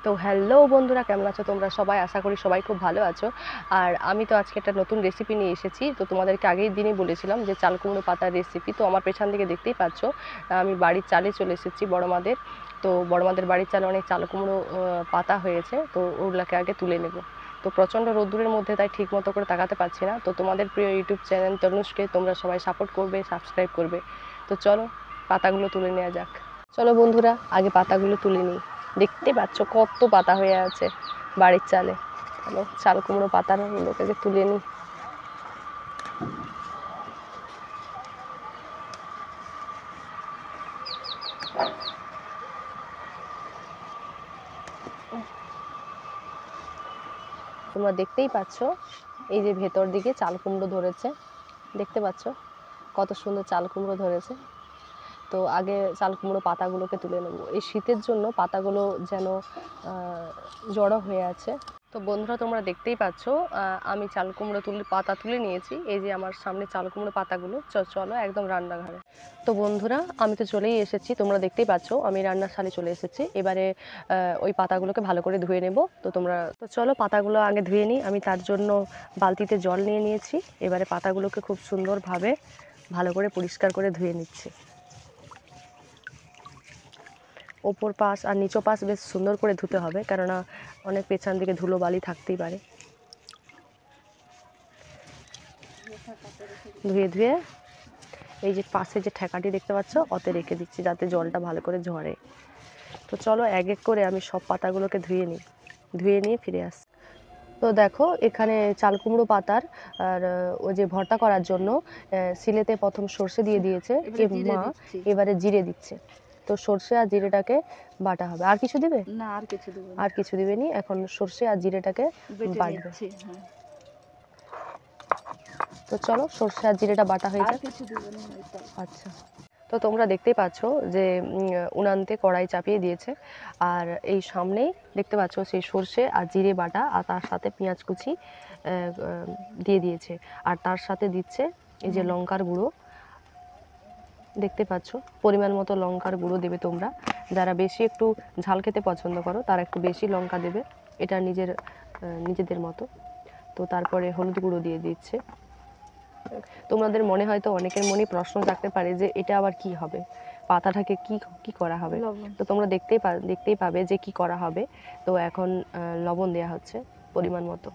তো হ্যালো বন্ধুরা, কেমন আছো তোমরা সবাই? আশা করি সবাই খুব ভালো আছো। আর আমি তো আজকে একটা নতুন রেসিপি নিয়ে এসেছি। তো তোমাদেরকে আগের দিনই বলেছিলাম যে চাল কুমড়ো পাতার রেসিপি। তো আমার পেছন দিকে দেখতেই পাচ্ছ, আমি বাড়ির চালে চলে এসেছি বড় মাদের। তো বড় মাদের বাড়ির চালে অনেক চাল কুমড়ো পাতা হয়েছে, তো ওগুলোকে আগে তুলে নেব। তো প্রচণ্ড রোদ্দুরের মধ্যে তাই ঠিক মতো করে তাকাতে পারছি না। তো তোমাদের প্রিয় ইউটিউব চ্যানেল তনুষকে তোমরা সবাই সাপোর্ট করবে, সাবস্ক্রাইব করবে। তো চলো পাতাগুলো তুলে নেওয়া যাক। চলো বন্ধুরা, আগে পাতাগুলো তুলে নিই। দেখতে পাচ্ছ কত পাতা হয়ে আছে বাড়ির চালে। চলো চাল কুমড়ো পাতাগুলোকে তুলে নিই। তোমরা দেখতেই পাচ্ছ এই যে ভেতর দিকে চাল কুমড়ো ধরেছে, দেখতে পাচ্ছ কত সুন্দর চাল কুমড়ো ধরেছে। তো আগে চাল কুমড়ো পাতাগুলোকে তুলে নেব। এই শীতের জন্য পাতাগুলো যেন জড়ো হয়ে আছে। তো বন্ধুরা তোমরা দেখতেই পাচ্ছ আমি চাল কুমড়ো পাতা তুলে নিয়েছি। এই যে আমার সামনে চাল কুমড়ো পাতাগুলো। চলো একদম রান্নাঘরে। তো বন্ধুরা আমি তো চলেই এসেছি, তোমরা দেখতেই পাচ্ছ আমি রান্নাশালে চলে এসেছি। এবারে ওই পাতাগুলোকে ভালো করে ধুয়ে নেব। তো চলো পাতাগুলো আগে ধুয়ে নিই। আমি তার জন্য বালতিতে জল নিয়ে নিয়েছি। এবারে পাতাগুলোকে খুব সুন্দরভাবে ভালো করে পরিষ্কার করে ধুয়ে নিচ্ছি। ওপর পাশ আর নিচো পাশ বেশ সুন্দর করে ধুতে হবে, কেননা অনেক পেছন দিকে ধুলো বালি থাকতেই পারে। ধুয়ে ধুয়ে এই যে পাশে যে ঠেকাটি দেখতে পাচ্ছ ওতে রেখে দিচ্ছি, যাতে জলটা ভালো করে ঝরে। তো চলো এক এক করে আমি সব পাতাগুলোকে ধুয়ে নিয়ে ফিরে আসছি। তো দেখো এখানে চাল কুমড়ো পাতার আর ওই যে ভর্তা করার জন্য সিলেতে প্রথম সর্ষে দিয়ে দিয়েছে মা, এবারে জিরে দিচ্ছে। তো সর্ষে আর জিরেটাকে বাটা হবে। আর কিছু দিবে না? আর কিছু দিবে নি। এখন সর্ষে আর জিরেটাকে বাটবে। তো চলো সর্ষে আর জিরেটা বাটা হয়ে যাক। আচ্ছা, তো তোমরা দেখতেই পাচ্ছ যে উনানতে কড়াই চাপিয়ে দিয়েছে। আর এই সামনেই দেখতে পাচ্ছ সেই সর্ষে আর জিরে বাটা, আর তার সাথে পেঁয়াজ কুচি দিয়ে দিয়েছে। আর তার সাথে দিচ্ছে এই যে লঙ্কার গুঁড়ো। দেখতে পাচ্ছ পরিমাণ মতো লঙ্কার গুঁড়ো দেবে তোমরা। যারা বেশি একটু ঝাল খেতে পছন্দ করো তারা একটু বেশি লঙ্কা দেবে, এটা নিজেদের মতো। তো তারপরে হলুদ গুঁড়ো দিয়ে দিচ্ছে। তোমাদের মনে হয়তো অনেকের মনে প্রশ্ন থাকতে পারে যে এটা আবার কি হবে, পাতাটাকে কি করা হবে। তো তোমরা দেখতেই পাবে যে কি করা হবে। তো এখন লবণ দেওয়া হচ্ছে পরিমাণ মতো।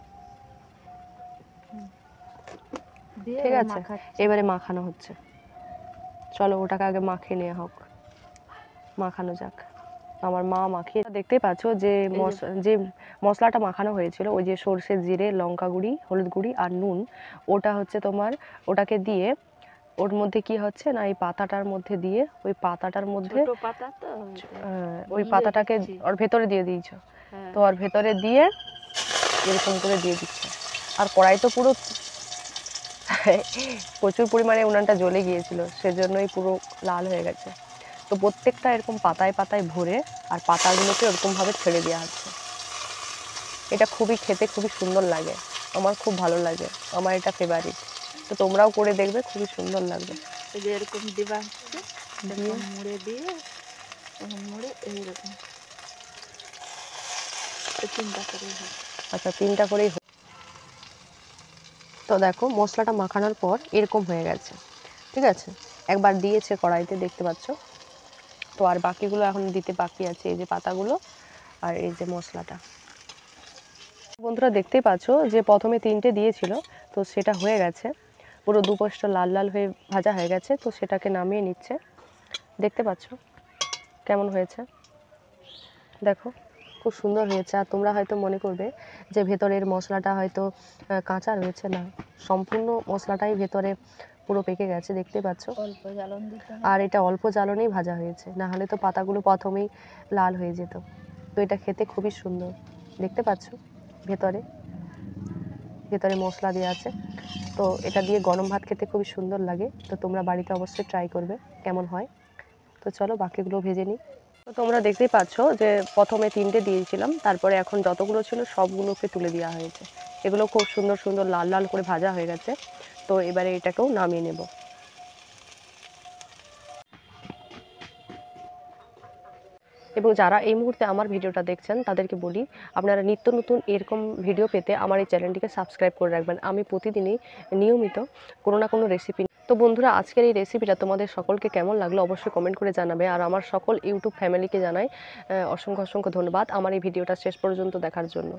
ঠিক আছে, এবারে মাখানো হচ্ছে। চলো ওটাকে আগে মাখিয়ে নেওয়া হোক, মাখানো যাক। আমার মা মাখিয়ে। দেখতেই পাচ্ছ যে মশলাটা মাখানো হয়েছিল, ওই যে সর্ষে জিরে লঙ্কা গুঁড়ি হলুদ গুঁড়ি আর নুন, ওটা হচ্ছে তোমার ওটাকে দিয়ে ওর মধ্যে কি হচ্ছে না, এই পাতাটার মধ্যে দিয়ে ওই পাতাটার মধ্যে ওই পাতাটাকে ওর ভেতরে দিয়ে দিয়েছো। তো ওর ভেতরে দিয়ে এরকম করে দিয়ে দিচ্ছে। আর কড়াই তো পুরো প্রচুর পরিমাণে উনানটা জ্বলে গিয়েছিল, সেজন্যই পুরো লাল হয়ে গেছে। তো প্রত্যেকটা এরকম পাতায় পাতায় ভরে আর পাতাগুলোকে এরকমভাবে ছেড়ে দেওয়া হচ্ছে। এটা খেতে খুবই সুন্দর লাগে, আমার খুব ভালো লাগে, আমার এটা ফেভারিট। তো তোমরাও করে দেখবে, খুবই সুন্দর লাগবে। এরকম দিবা দিয়ে মুড়ে দিয়ে মুড়ে এইরকম তিনটা করেই হয়। আচ্ছা, তিনটা করেই। তো দেখো মশলাটা মাখানোর পর এরকম হয়ে গেছে, ঠিক আছে। একবার দিয়েছে কড়াইতে, দেখতে পাচ্ছ। তো আর বাকিগুলো এখন দিতে বাকি আছে, এই যে পাতাগুলো আর এই যে মশলাটা। বন্ধুরা দেখতেই পাচ্ছ যে প্রথমে তিনটে দিয়েছিল, তো সেটা হয়ে গেছে, পুরো দুপাশটা লাল লাল হয়ে ভাজা হয়ে গেছে। তো সেটাকে নামিয়ে নিচ্ছে। দেখতে পাচ্ছ কেমন হয়েছে, দেখো খুব সুন্দর হয়েছে। আর তোমরা হয়তো মনে করবে যে ভেতরের মশলাটা হয়তো কাঁচা রয়েছে, না, সম্পূর্ণ মশলাটাই ভেতরে পুরো পেকে গেছে, দেখতে পাচ্ছ। আর এটা অল্প জ্বালনেই ভাজা হয়েছে, না হলে তো পাতাগুলো প্রথমেই লাল হয়ে যেত। তো এটা খেতে খুবই সুন্দর, দেখতে পাচ্ছ ভেতরে মশলা দেওয়া আছে। তো এটা দিয়ে গরম ভাত খেতে খুবই সুন্দর লাগে। তো তোমরা বাড়িতে অবশ্যই ট্রাই করবে কেমন হয়। তো চলো বাকিগুলো ভেজে নিই। তো তোমরা দেখতেই পাচ্ছ যে প্রথমে তিনটে দিয়েছিলাম, তারপরে এখন যতগুলো ছিল সবগুলোকে তুলে দেওয়া হয়েছে। এগুলো খুব সুন্দর সুন্দর লাল লাল করে ভাজা হয়ে গেছে। তো এবারে এটাকেও নামিয়ে নেব। এবং যারা এই মুহূর্তে আমার ভিডিওটা দেখছেন তাদেরকে বলি আপনারা নিত্য নতুন এরকম ভিডিও পেতে আমার এই চ্যানেলটিকে সাবস্ক্রাইব করে রাখবেন। আমি প্রতিদিনই নিয়মিত কোনো না কোনো রেসিপি। তো বন্ধুরা, আজকের এই রেসিপিটা তোমাদের সকলকে কেমন লাগলো অবশ্যই কমেন্ট করে জানাবে। আর আমার সকল ইউটিউব ফ্যামিলিকে জানাই অসংখ্য অসংখ্য ধন্যবাদ আমার এই ভিডিওটা শেষ পর্যন্ত দেখার জন্য।